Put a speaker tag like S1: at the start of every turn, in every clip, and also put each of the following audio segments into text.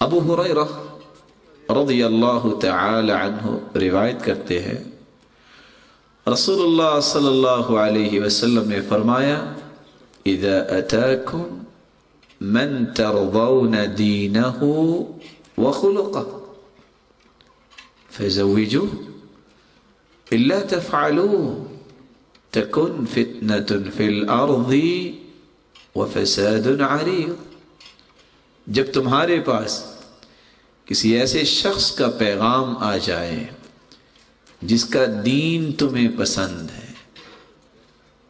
S1: ابو ہریرہ رضی اللہ تعالی عنہ روایت کرتے ہیں رسول اللہ صلی اللہ علیہ وسلم نے فرمایا اذا اتاکم من ترضون دینہ وخلقہ فزوجوه الا تفعلوا تكن فتنة في الارض وفساد عريض۔ جب تمہارے پاس کسی ایسے شخص کا پیغام آ جائے جس کا دین تمہیں پسند ہے،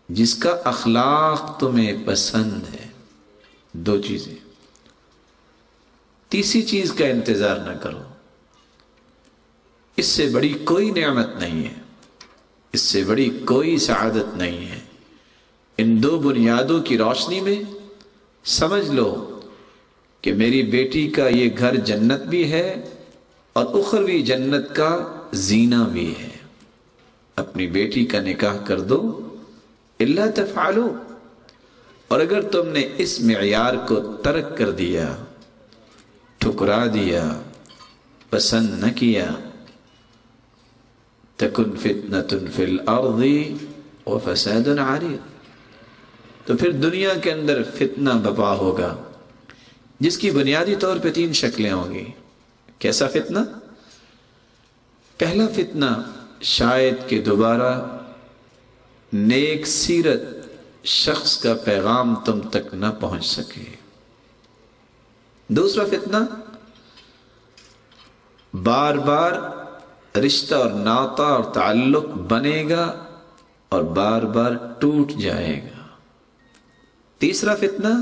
S1: جس کا اخلاق تمہیں پسند ہے، دو چیزیں، تیسری چیز کا انتظار نہ کرو، اس سے بڑی کوئی نعمت نہیں ہے، اس سے بڑی کوئی سعادت نہیں ہے۔ ان دو بنیادوں کی روشنی میں سمجھ لو کہ میری بیٹی کا یہ گھر جنت بھی ہے اور اخروی جنت کا زینہ بھی ہے، اپنی بیٹی کا نکاح کر دو الا تفعلوا، اور اگر تم نے اس معیار کو ترک کر دیا، ٹھکرا دیا، پسند نہ کیا، تکن فتنة فی الارض وفساد عریض، تو پھر دنیا کے اندر فتنہ بپا ہوگا جس کی بنیادی طور پہ تین شکلیں ہوں گی۔ کیسا فتنہ؟ پہلا فتنہ شاید کہ دوبارہ نیک سیرت شخص کا پیغام تم تک نہ پہنچ سکے۔ دوسرا فتنہ بار بار رشتہ اور ناطہ اور تعلق بنے گا اور بار بار ٹوٹ جائے گا۔ تیسرا فتنہ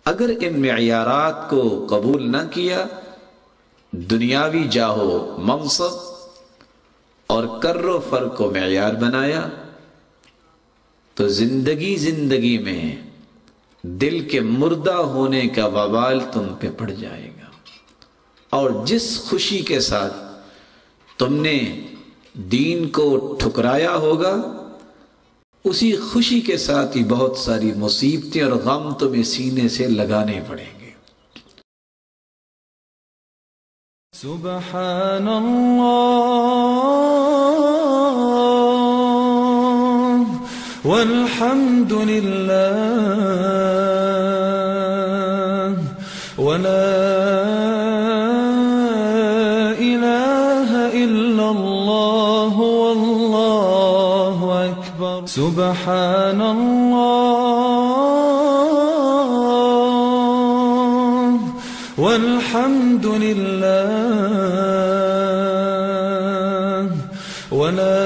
S1: اگر ان معیارات کو قبول نہ کیا، دنیاوی جاہو منصب اور کر و فر کو معیار بنایا، تو زندگی میں دل کے مردہ ہونے کا وبال تم پہ پڑ جائے گا، اور جس خوشی کے ساتھ تم نے دین کو ٹھکرایا ہوگا، اسی خوشی کے ساتھ ہی بہت ساری مصیبتیں اور غم تمہیں سینے سے لگانے پڑیں گے۔
S2: سبحان اللہ والحمد للہ ولا الہ الا اللہ واللہ اکبر۔ سبحان اللہ والحمد للہ ولا